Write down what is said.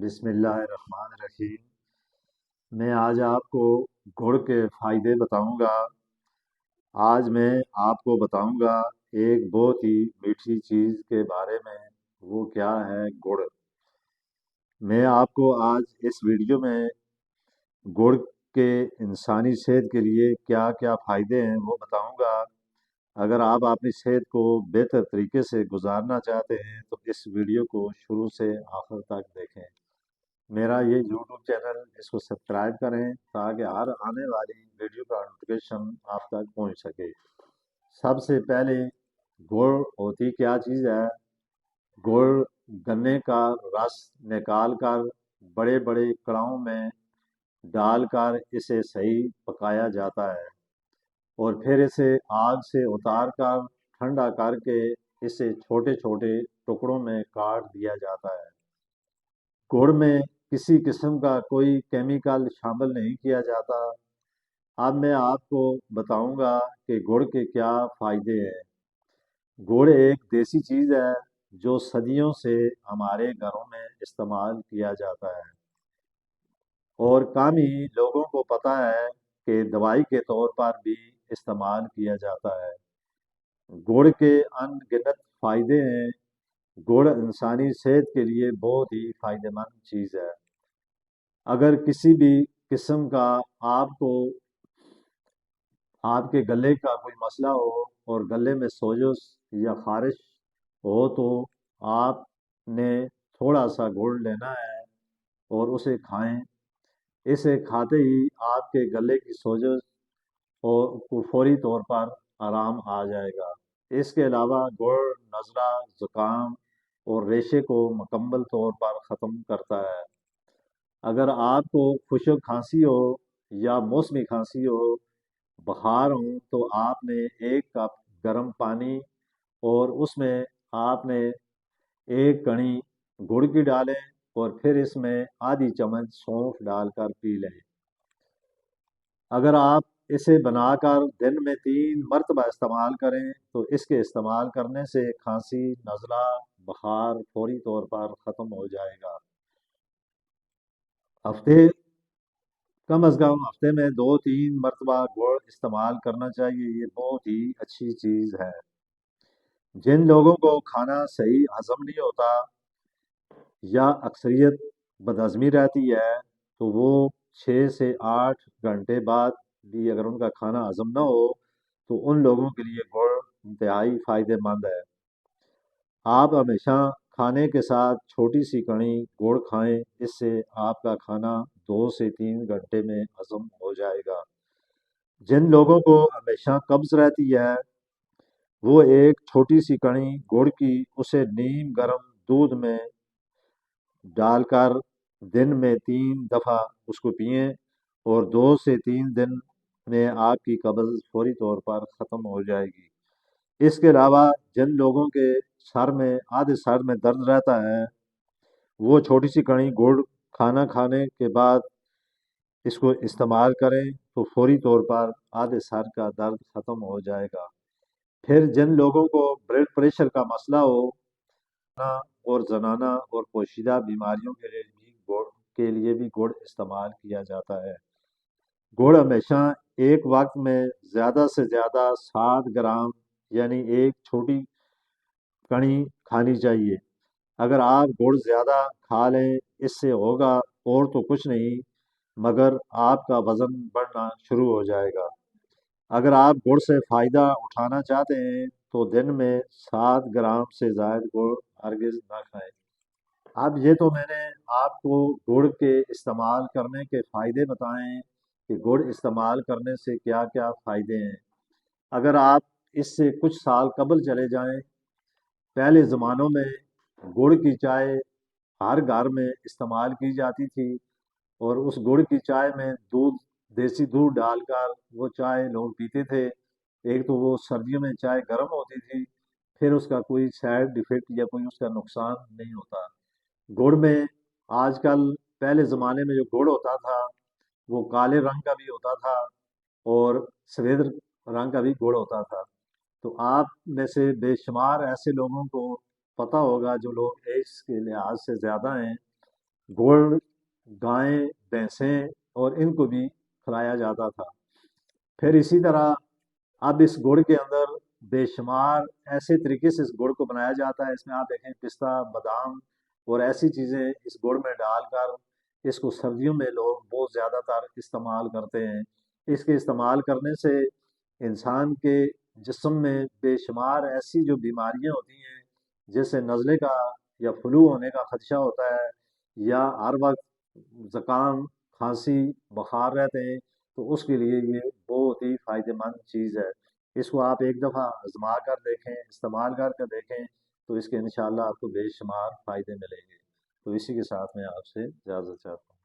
بسم اللہ الرحمن الرحیم۔ میں آج آپ کو گڑ کے فائدے بتاؤں گا۔ آج میں آپ کو بتاؤں گا ایک بہت ہی میٹھی چیز کے بارے میں، وہ کیا ہے گڑ۔ میں آپ کو آج اس ویڈیو میں گڑ کے انسانی صحت کے لیے کیا کیا فائدے ہیں وہ بتاؤں گا۔ اگر آپ اپنی صحت کو بہتر طریقے سے گزارنا چاہتے ہیں تو اس ویڈیو کو شروع سے آخر تک دیکھیں۔ میرا یہ یوٹیوب چینل اس کو سبسکرائب کریں تاکہ ہر آنے والی ویڈیو کا نوٹیفیکیشن آپ تک پہنچ سکے۔ سب سے پہلے گڑ ہوتی کیا چیز ہے؟ گڑ گنے کا رس نکال کر بڑے بڑے کڑاہوں میں ڈال کر اسے صحیح پکایا جاتا ہے اور پھر اسے آگ سے اتار کر ٹھنڈا کر کے اسے چھوٹے چھوٹے ٹکڑوں میں کاٹ دیا جاتا ہے۔ گڑ میں کسی قسم کا کوئی کیمیکل شامل نہیں کیا جاتا۔ اب میں آپ کو بتاؤں گا کہ گڑ کے کیا فائدے ہیں۔ گڑ ایک دیسی چیز ہے جو صدیوں سے ہمارے گھروں میں استعمال کیا جاتا ہے اور کم ہی لوگوں کو پتہ ہے کہ دوائی کے طور پر بھی استعمال کیا جاتا ہے۔ گڑ کے ان گنت فائدے ہیں۔ گڑ انسانی صحت کے لیے بہت ہی فائدہ مند چیز ہے۔ اگر کسی بھی قسم کا آپ کے گلے کا کوئی مسئلہ ہو اور گلے میں سوجش یا خارش ہو تو آپ نے تھوڑا سا گڑ لینا ہے اور اسے کھائیں۔ اسے کھاتے ہی آپ کے گلے کی سوجش کو فوری طور پر آرام آ جائے گا۔ اس کے علاوہ گڑ نزلہ، زکام اور ریشے کو مکمل طور پر ختم کرتا ہے۔ اگر آپ کو خشک کھانسی ہو یا موسمی کھانسی ہو، بخار ہو تو آپ نے ایک کپ گرم پانی اور اس میں آپ نے ایک کڑی گڑ کی ڈالیں اور پھر اس میں آدھی چمچ سونف ڈال کر پی لیں۔ اگر آپ اسے بنا کر دن میں 3 مرتبہ استعمال کریں تو اس کے استعمال کرنے سے کھانسی، نزلہ، بخار فوری طور پر ختم ہو جائے گا۔ کم از کم ہفتے میں 2-3 مرتبہ گڑ استعمال کرنا چاہیے۔ یہ بہت ہی اچھی چیز ہے۔ جن لوگوں کو کھانا صحیح ہضم نہیں ہوتا یا اکثریت بدہضمی رہتی ہے تو وہ 6 سے 8 گھنٹے بعد بھی اگر ان کا کھانا ہضم نہ ہو تو ان لوگوں کے لیے گڑ انتہائی فائدہ مند ہے۔ آپ ہمیشہ کھانے کے ساتھ چھوٹی سی کڑی گڑ کھائیں، اس سے آپ کا کھانا 2 سے 3 گھنٹے میں ہضم ہو جائے گا۔ جن لوگوں کو ہمیشہ قبض رہتی ہے وہ ایک چھوٹی سی کڑی گڑ کی اسے نیم گرم دودھ میں ڈال کر دن میں 3 دفعہ اس کو پئیں اور 2 سے 3 دن میں آپ کی قبض فوری طور پر ختم ہو جائے گی۔ اس کے علاوہ جن لوگوں کے آدھے سر میں درد رہتا ہے وہ چھوٹی سی کڑی گڑ کھانا کھانے کے بعد اس کو استعمال کریں تو فوری طور پر آدھے سر کا درد ختم ہو جائے گا۔ پھر جن لوگوں کو بلڈ پریشر کا مسئلہ ہو اور زنانہ اور پوشیدہ بیماریوں کے لیے بھی گڑ استعمال کیا جاتا ہے۔ گڑ ہمیشہ ایک وقت میں زیادہ سے زیادہ 7 گرام یعنی ایک چھوٹی کڑی کھانی چاہیے۔ اگر آپ گڑ زیادہ کھا لیں اس سے ہوگا اور تو کچھ نہیں مگر آپ کا وزن بڑھنا شروع ہو جائے گا۔ اگر آپ گڑ سے فائدہ اٹھانا چاہتے ہیں تو دن میں 7 گرام سے زائد گڑ ہرگز نہ کھائیں۔ اب یہ تو میں نے آپ کو گڑ کے استعمال کرنے کے فائدے بتائیں کہ گڑ استعمال کرنے سے کیا کیا فائدے ہیں۔ اگر آپ اس سے کچھ سال قبل چلے جائیں، پہلے زمانوں میں گڑ کی چائے ہر گھر میں استعمال کی جاتی تھی اور اس گڑ کی چائے میں دیسی دودھ ڈال کر وہ چائے لوگ پیتے تھے۔ ایک تو وہ سردیوں میں چائے گرم ہوتی تھی، پھر اس کا کوئی سائڈ افیکٹ یا کوئی اس کا نقصان نہیں ہوتا۔ گڑ میں آج کل پہلے زمانے میں جو گڑ ہوتا تھا وہ کالے رنگ کا بھی ہوتا تھا اور سفید رنگ کا بھی گڑ ہوتا تھا۔ تو آپ میں سے بے شمار ایسے لوگوں کو پتہ ہوگا جو لوگ ایج کے لحاظ سے زیادہ ہیں، گڑ گائیں بھینسیں اور ان کو بھی کھلایا جاتا تھا۔ پھر اسی طرح اب اس گڑ کے اندر بے شمار ایسے طریقے سے اس گڑ کو بنایا جاتا ہے، اس میں آپ دیکھیں پستہ بادام اور ایسی چیزیں اس گڑ میں ڈال کر اس کو سردیوں میں لوگ بہت زیادہ تر استعمال کرتے ہیں۔ اس کے استعمال کرنے سے انسان کے جسم میں بے شمار ایسی جو بیماریاں ہوتی ہیں جیسے نزلے کا یا فلو ہونے کا خدشہ ہوتا ہے، یا ہر وقت زکام کھانسی بخار رہتے ہیں، تو اس کے لیے یہ بہت ہی فائدہ مند چیز ہے۔ اس کو آپ ایک دفعہ آزما کر دیکھیں، استعمال کر کے دیکھیں، تو اس کے انشاءاللہ آپ کو بے شمار فائدے ملیں گے۔ تو اسی کے ساتھ میں آپ سے اجازت چاہتا ہوں۔